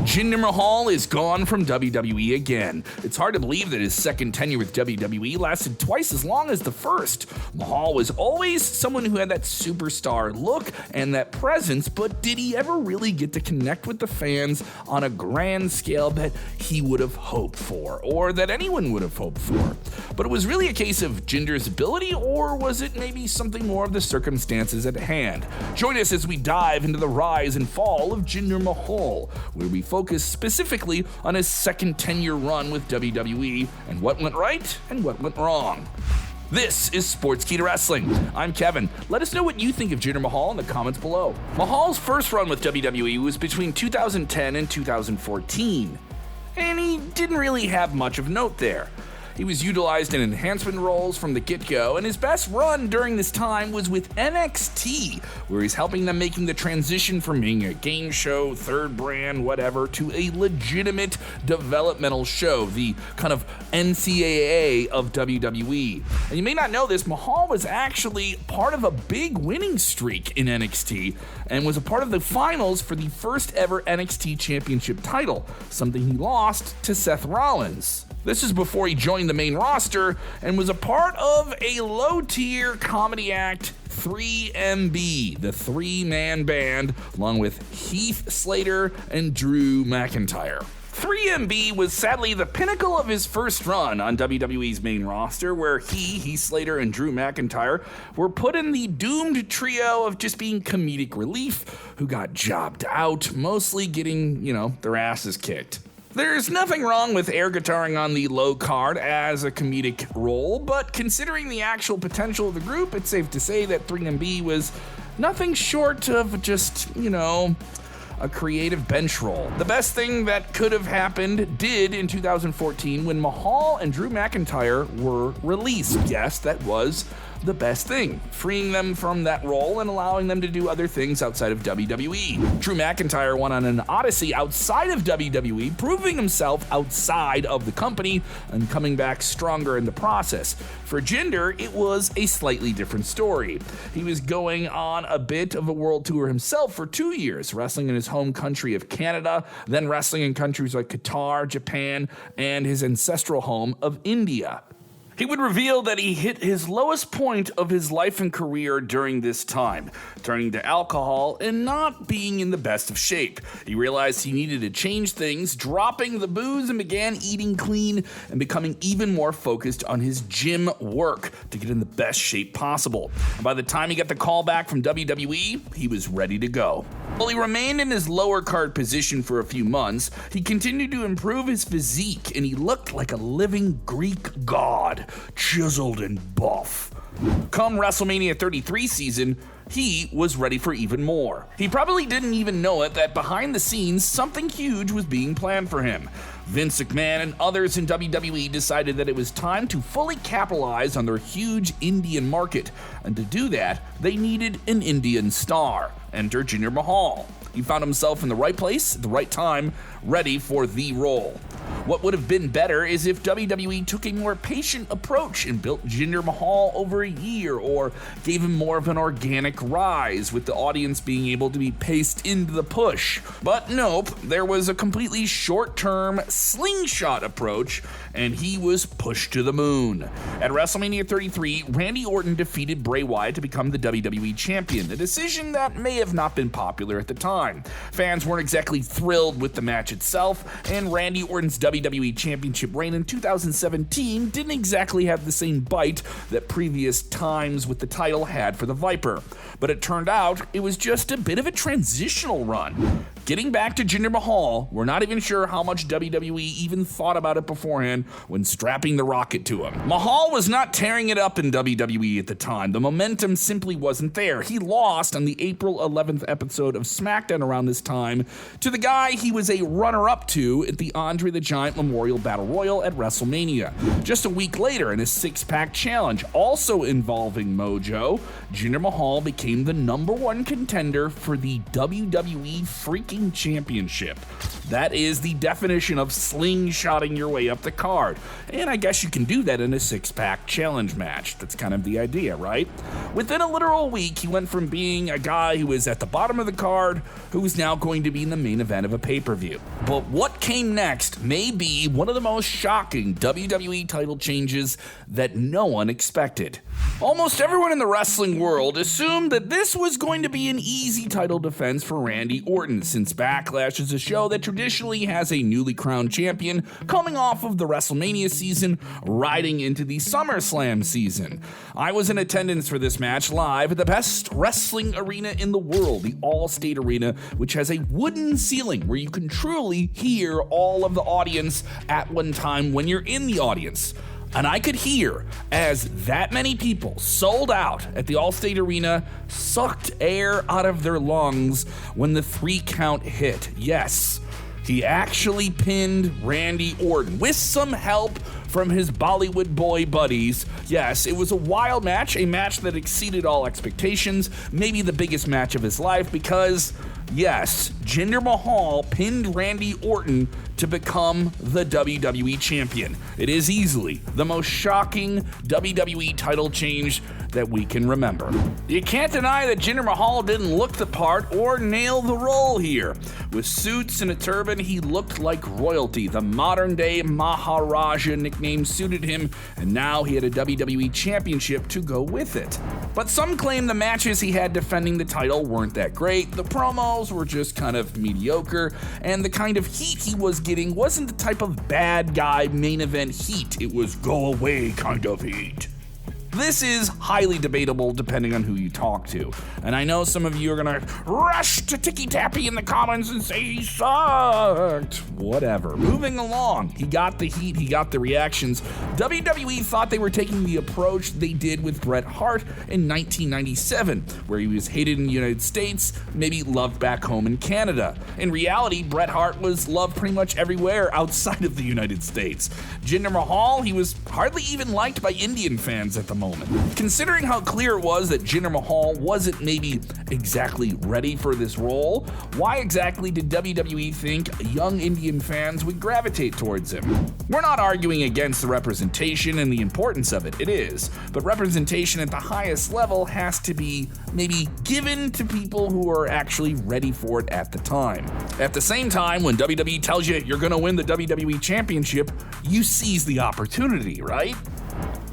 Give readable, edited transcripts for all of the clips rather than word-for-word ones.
Jinder Mahal is gone from WWE again. It's hard to believe that his second tenure with WWE lasted twice as long as the first. Mahal was always someone who had that superstar look and that presence, but did he ever really get to connect with the fans on a grand scale that he would have hoped for, or that anyone would have hoped for? But it was really a case of Jinder's ability, or was it maybe something more of the circumstances at hand? Join us as we dive into the rise and fall of Jinder Mahal, where we focus specifically on his second 10-year run with WWE and what went right and what went wrong. This is Sportskeeda Wrestling. I'm Kevin. Let us know what you think of Jinder Mahal in the comments below. Mahal's first run with WWE was between 2010 and 2014, and he didn't really have much of note there. He was utilized in enhancement roles from the get-go, and his best run during this time was with NXT, where he's helping them making the transition from being a game show, third brand, whatever, to a legitimate developmental show, the kind of NCAA of WWE. And you may not know this, Mahal was actually part of a big winning streak in NXT, and was a part of the finals for the first ever NXT Championship title, something he lost to Seth Rollins. This is before he joined the main roster and was a part of a low-tier comedy act, 3MB, the three-man band, along with Heath Slater and Drew McIntyre. 3MB was sadly the pinnacle of his first run on WWE's main roster, where Heath Slater, and Drew McIntyre were put in the doomed trio of just being comedic relief who got jobbed out, mostly getting, their asses kicked. There's nothing wrong with air guitaring on the low card as a comedic role, but considering the actual potential of the group, it's safe to say that 3MB was nothing short of just, a creative bench role. The best thing that could have happened did in 2014 when Mahal and Drew McIntyre were released. Yes, that was the best thing, freeing them from that role and allowing them to do other things outside of WWE. Drew McIntyre went on an odyssey outside of WWE, proving himself outside of the company and coming back stronger in the process. For Jinder, it was a slightly different story. He was going on a bit of a world tour himself for 2 years, wrestling in his home country of Canada, then wrestling in countries like Qatar, Japan, and his ancestral home of India. He would reveal that he hit his lowest point of his life and career during this time, turning to alcohol and not being in the best of shape. He realized he needed to change things, dropping the booze, and began eating clean and becoming even more focused on his gym work to get in the best shape possible. And by the time he got the call back from WWE, he was ready to go. While he remained in his lower card position for a few months, he continued to improve his physique, and he looked like a living Greek god, chiseled and buff. Come WrestleMania 33 season, he was ready for even more. He probably didn't even know it that behind the scenes, something huge was being planned for him. Vince McMahon and others in WWE decided that it was time to fully capitalize on their huge Indian market, and to do that, they needed an Indian star. Enter Jinder Mahal. He found himself in the right place at the right time, ready for the role. What would have been better is if WWE took a more patient approach and built Jinder Mahal over a year, or gave him more of an organic rise, with the audience being able to be paced into the push. But nope, there was a completely short-term slingshot approach, and he was pushed to the moon. At WrestleMania 33, Randy Orton defeated Bray Wyatt to become the WWE Champion, a decision that may have not been popular at the time. Fans weren't exactly thrilled with the match itself, and Randy Orton's WWE Championship reign in 2017 didn't exactly have the same bite that previous times with the title had for the Viper. But it turned out it was just a bit of a transitional run. Getting back to Jinder Mahal, we're not even sure how much WWE even thought about it beforehand when strapping the rocket to him. Mahal was not tearing it up in WWE at the time. The momentum simply wasn't there. He lost on the April 11th episode of SmackDown around this time to the guy he was a runner-up to at the Andre the Giant Memorial Battle Royal at WrestleMania. Just a week later, in a six-pack challenge, also involving Mojo, Jinder Mahal became the #1 contender for the WWE freaking fucking championship. That is the definition of slingshotting your way up the card. And I guess you can do that in a six-pack challenge match. That's kind of the idea, right? Within a literal week, he went from being a guy who was at the bottom of the card, who is now going to be in the main event of a pay-per-view. But what came next may be one of the most shocking WWE title changes that no one expected. Almost everyone in the wrestling world assumed that this was going to be an easy title defense for Randy Orton, since Backlash is a show that traditionally has a newly crowned champion coming off of the WrestleMania season, riding into the SummerSlam season. I was in attendance for this match live at the best wrestling arena in the world, the All-State Arena, which has a wooden ceiling where you can truly hear all of the audience at one time when you're in the audience. And I could hear as that many people sold out at the All-State Arena sucked air out of their lungs when the 3 count hit. Yes, he actually pinned Randy Orton with some help from his Bollywood boy buddies. Yes, it was a wild match, a match that exceeded all expectations, maybe the biggest match of his life because, yes, Jinder Mahal pinned Randy Orton to become the WWE Champion. It is easily the most shocking WWE title change that we can remember. You can't deny that Jinder Mahal didn't look the part or nail the role here. With suits and a turban, he looked like royalty. The Modern Day Maharaja nickname suited him, and now he had a WWE Championship to go with it. But some claim the matches he had defending the title weren't that great, the promos were just kind of mediocre, and the kind of heat he was getting wasn't the type of bad guy main event heat, it was go away kind of heat. This is highly debatable depending on who you talk to. And I know some of you are gonna rush to Ticky Tappy in the comments and say he sucked. Whatever. Moving along, he got the heat, he got the reactions. WWE thought they were taking the approach they did with Bret Hart in 1997, where he was hated in the United States, maybe loved back home in Canada. In reality, Bret Hart was loved pretty much everywhere outside of the United States. Jinder Mahal, he was hardly even liked by Indian fans at the moment. Considering how clear it was that Jinder Mahal wasn't maybe exactly ready for this role, why exactly did WWE think young Indian fans would gravitate towards him? We're not arguing against the representation and the importance of it, it is, but representation at the highest level has to be maybe given to people who are actually ready for it at the time. At the same time, when WWE tells you you're gonna win the WWE Championship, you seize the opportunity, right?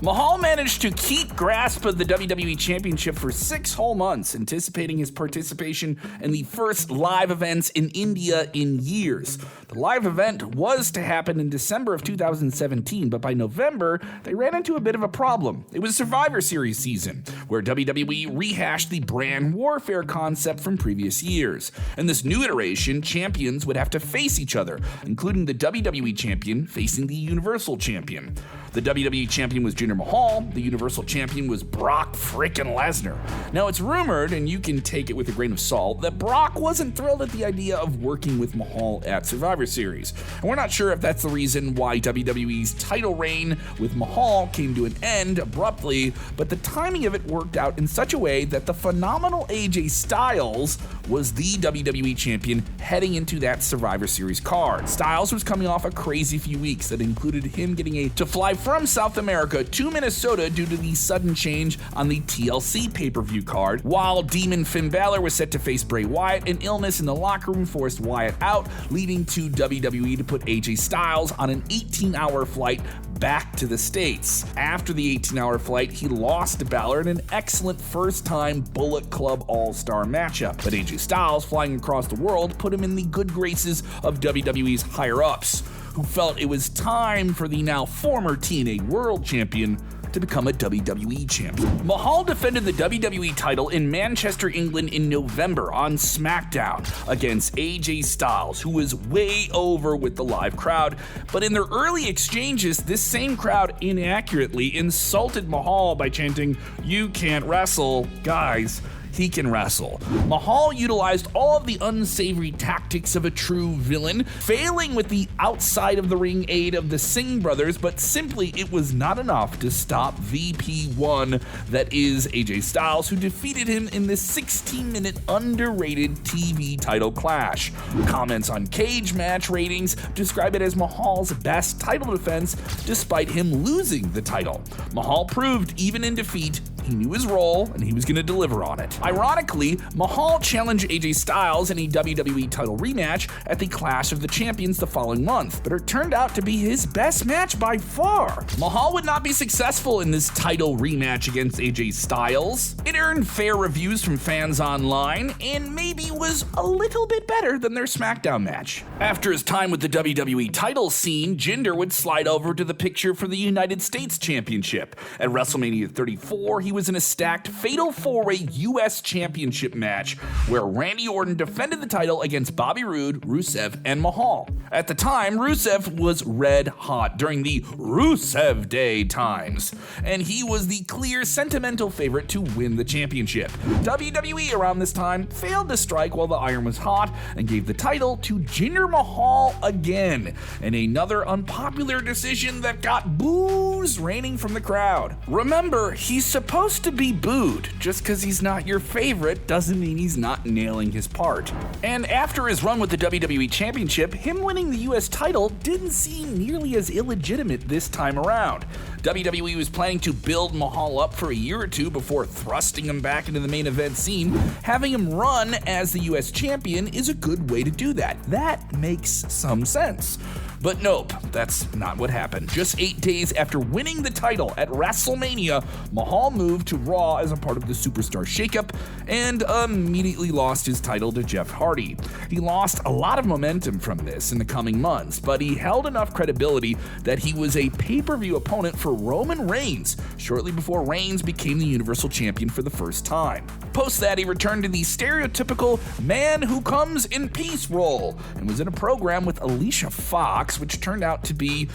Mahal managed to keep grasp of the WWE Championship for 6 whole months, anticipating his participation in the first live events in India in years. The live event was to happen in December of 2017, but by November, they ran into a bit of a problem. It was Survivor Series season, where WWE rehashed the brand warfare concept from previous years. In this new iteration, champions would have to face each other, including the WWE Champion facing the Universal Champion. The WWE Champion was Jinder Mahal, the Universal Champion was Brock frickin' Lesnar. Now it's rumored, and you can take it with a grain of salt, that Brock wasn't thrilled at the idea of working with Mahal at Survivor Series. And we're not sure if that's the reason why WWE's title reign with Mahal came to an end abruptly, but the timing of it worked out in such a way that the phenomenal AJ Styles was the WWE Champion heading into that Survivor Series card. Styles was coming off a crazy few weeks that included him getting to fly from South America to Minnesota due to the sudden change on the TLC pay-per-view card, while Demon Finn Balor was set to face Bray Wyatt. An illness in the locker room forced Wyatt out, leading to WWE to put AJ Styles on an 18-hour flight back to the States. After the 18-hour flight, he lost to Balor in an excellent first-time Bullet Club All-Star matchup, but AJ Styles flying across the world put him in the good graces of WWE's higher-ups, who felt it was time for the now former TNA World Champion to become a WWE champion. Mahal defended the WWE title in Manchester, England in November on SmackDown against AJ Styles, who was way over with the live crowd, but in their early exchanges, this same crowd inaccurately insulted Mahal by chanting, "You can't wrestle, guys. he can wrestle. Mahal utilized all of the unsavory tactics of a true villain, failing with the outside of the ring aid of the Singh brothers, but simply it was not enough to stop VP1, that is AJ Styles, who defeated him in this 16-minute underrated TV title clash. Comments on Cage Match ratings describe it as Mahal's best title defense despite him losing the title. Mahal proved even in defeat he knew his role and he was going to deliver on it. Ironically, Mahal challenged AJ Styles in a WWE title rematch at the Clash of the Champions the following month, but it turned out to be his best match by far. Mahal would not be successful in this title rematch against AJ Styles. It earned fair reviews from fans online and maybe was a little bit better than their SmackDown match. After his time with the WWE title scene, Jinder would slide over to the picture for the United States Championship. At WrestleMania 34, he was in a stacked Fatal 4-Way US Championship match where Randy Orton defended the title against Bobby Roode, Rusev, and Mahal. At the time, Rusev was red hot during the Rusev Day times, and he was the clear sentimental favorite to win the championship. WWE around this time failed to strike while the iron was hot and gave the title to Jinder Mahal again, in another unpopular decision that got boos raining from the crowd. Remember, he's supposed to be booed. Just because he's not your favorite doesn't mean he's not nailing his part. And after his run with the WWE Championship, him winning the US title didn't seem nearly as illegitimate this time around. WWE was planning to build Mahal up for a year or two before thrusting him back into the main event scene. Having him run as the US champion is a good way to do that. That makes some sense. But nope, that's not what happened. Just 8 days after winning the title at WrestleMania, Mahal moved to Raw as a part of the Superstar Shakeup and immediately lost his title to Jeff Hardy. He lost a lot of momentum from this in the coming months, but he held enough credibility that he was a pay-per-view opponent for Roman Reigns shortly before Reigns became the Universal Champion for the first time. Post that, he returned to the stereotypical man who comes in peace role and was in a program with Alicia Fox, which turned out to be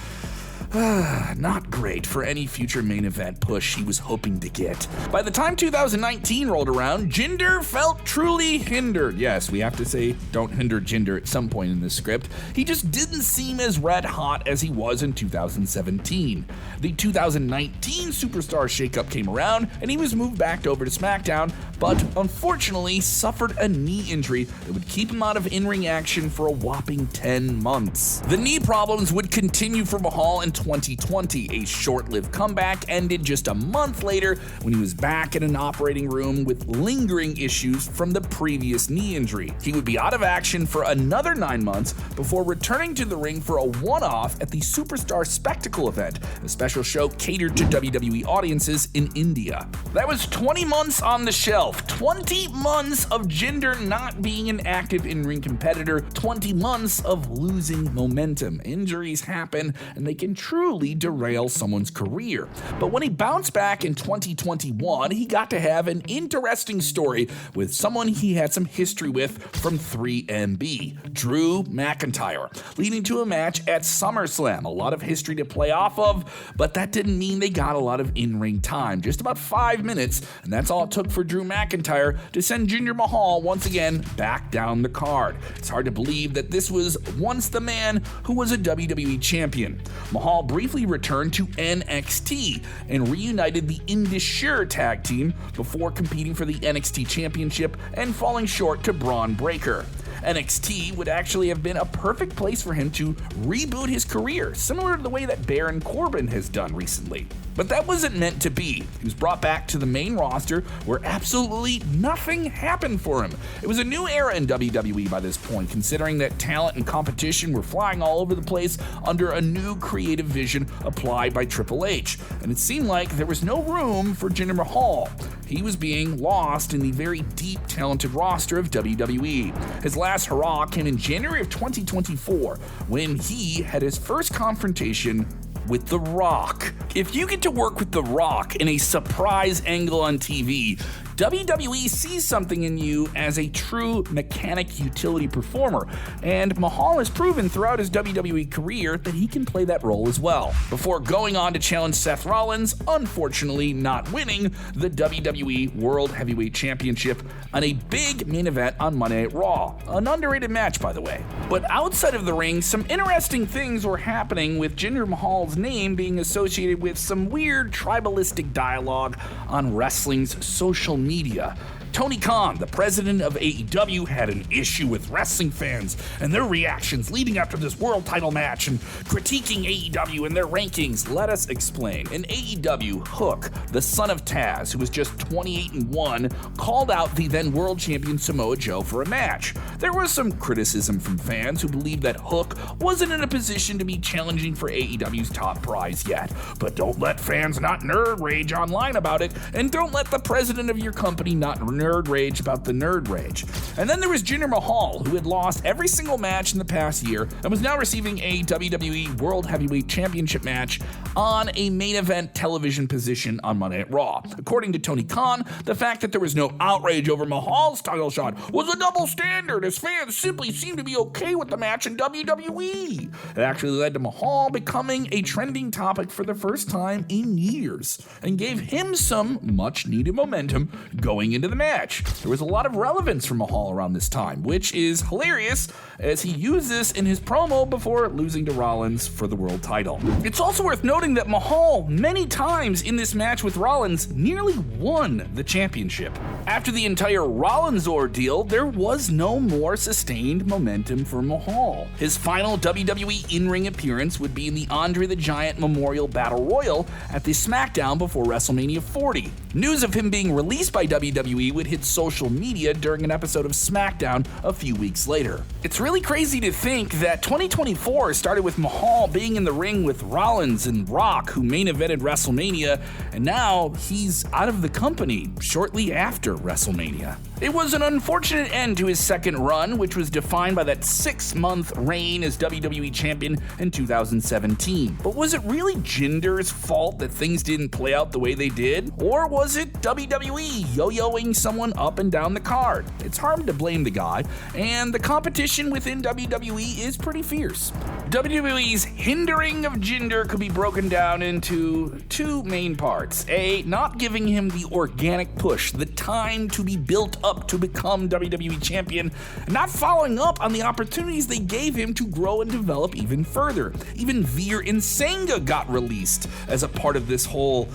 not great for any future main event push he was hoping to get. By the time 2019 rolled around, Jinder felt truly hindered. Yes, we have to say don't hinder Jinder at some point in this script. He just didn't seem as red hot as he was in 2017. The 2019 Superstar Shakeup came around and he was moved back over to SmackDown, but unfortunately suffered a knee injury that would keep him out of in-ring action for a whopping 10 months. The knee problems would continue for Mahal in 2020. A short-lived comeback ended just a month later when he was back in an operating room with lingering issues from the previous knee injury. He would be out of action for another 9 months before returning to the ring for a one-off at the Superstar Spectacle event, a special show catered to WWE audiences in India. That was 20 months on the shelf, 20 months of Jinder not being an active in-ring competitor, 20 months of losing momentum. Injuries happen and they can truly derail someone's career. But when he bounced back in 2021, he got to have an interesting story with someone he had some history with from 3MB, Drew McIntyre, leading to a match at SummerSlam. A lot of history to play off of, but that didn't mean they got a lot of in-ring time, just about 5 minutes, and that's all it took for Drew McIntyre to send Jinder Mahal once again back down the card. It's hard to believe that this was once the man who was a WWE champion. Mahal briefly returned to NXT and reunited the Indissure tag team before competing for the NXT Championship and falling short to Braun Breaker. NXT would actually have been a perfect place for him to reboot his career, similar to the way that Baron Corbin has done recently. But that wasn't meant to be. He was brought back to the main roster where absolutely nothing happened for him. It was a new era in WWE by this point, considering that talent and competition were flying all over the place under a new creative vision applied by Triple H, and it seemed like there was no room for Jinder Mahal. He was being lost in the very deep, talented roster of WWE. His last hurrah came in January of 2024 when he had his first confrontation with The Rock. If you get to work with The Rock in a surprise angle on TV, WWE sees something in you as a true mechanic utility performer, and Mahal has proven throughout his WWE career that he can play that role as well. Before going on to challenge Seth Rollins, unfortunately not winning the WWE World Heavyweight Championship on a big main event on Monday Night Raw. An underrated match, by the way. But outside of the ring, some interesting things were happening with Jinder Mahal's name being associated with some weird tribalistic dialogue on wrestling's social media. Tony Khan, the president of AEW, had an issue with wrestling fans and their reactions leading up to this world title match and critiquing AEW and their rankings. Let us explain. In AEW, Hook, the son of Taz, who was just 28-1, called out the then world champion Samoa Joe for a match. There was some criticism from fans who believed that Hook wasn't in a position to be challenging for AEW's top prize yet. But don't let fans not nerd rage online about it, and don't let the president of your company not nerd rage about the nerd rage. And then there was Jinder Mahal, who had lost every single match in the past year and was now receiving a WWE World Heavyweight Championship match on a main event television position on Monday Night Raw. According to Tony Khan, the fact that there was no outrage over Mahal's title shot was a double standard, as fans simply seemed to be okay with the match in WWE. It actually led to Mahal becoming a trending topic for the first time in years and gave him some much needed momentum going into the match. There was a lot of relevance for Mahal around this time, which is hilarious as he used this in his promo before losing to Rollins for the world title. It's also worth noting that Mahal, many times in this match with Rollins, nearly won the championship. After the entire Rollins ordeal, there was no more sustained momentum for Mahal. His final WWE in-ring appearance would be in the Andre the Giant Memorial Battle Royal at the SmackDown before WrestleMania 40. News of him being released by WWE would hit social media during an episode of SmackDown a few weeks later. It's really crazy to think that 2024 started with Mahal being in the ring with Rollins and Rock, who main evented WrestleMania, and now he's out of the company shortly after WrestleMania. It was an unfortunate end to his second run, which was defined by that 6-month reign as WWE Champion in 2017. But was it really Jinder's fault that things didn't play out the way they did? Or was it WWE yo-yoing someone up and down the card? It's hard to blame the guy, and the competition within WWE is pretty fierce. WWE's hindering of Jinder could be broken down into two main parts. A, not giving him the organic push, the time to be built up to become WWE Champion, and not following up on the opportunities they gave him to grow and develop even further. Even Veer and Sangha got released as a part of this whole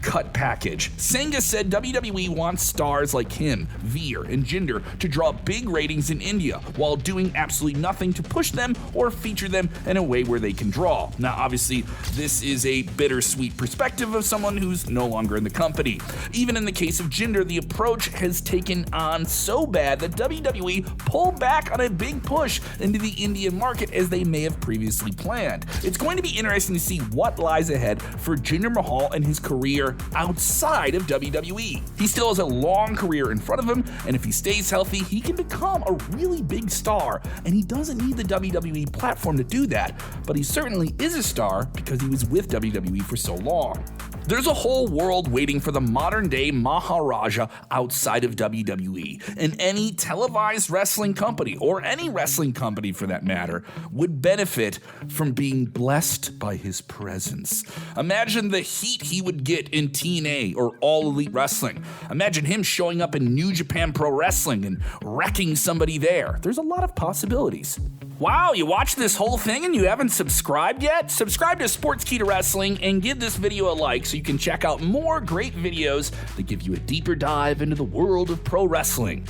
cut package. Sangha said WWE wants stars like him, Veer, and Jinder to draw big ratings in India while doing absolutely nothing to push them or feature them in a way where they can draw. Now, obviously, this is a bittersweet perspective of someone who's no longer in the company. Even in the case of Jinder, the approach has taken on so bad that WWE pulled back on a big push into the Indian market as they may have previously planned. It's going to be interesting to see what lies ahead for Jinder Mahal and his career outside of WWE. He still has a long career in front of him, and if he stays healthy, he can become a really big star, and he doesn't need the WWE platform to do that, but he certainly is a star because he was with WWE for so long. There's a whole world waiting for the Modern Day Maharaja outside of WWE, and any televised wrestling company, or any wrestling company for that matter, would benefit from being blessed by his presence. Imagine the heat he would get in TNA or All Elite Wrestling. Imagine him showing up in New Japan Pro Wrestling and wrecking somebody there. There's a lot of possibilities. Wow, you watched this whole thing and you haven't subscribed yet? Subscribe to Sportskeeda Wrestling and give this video a like so you can check out more great videos that give you a deeper dive into the world of pro wrestling.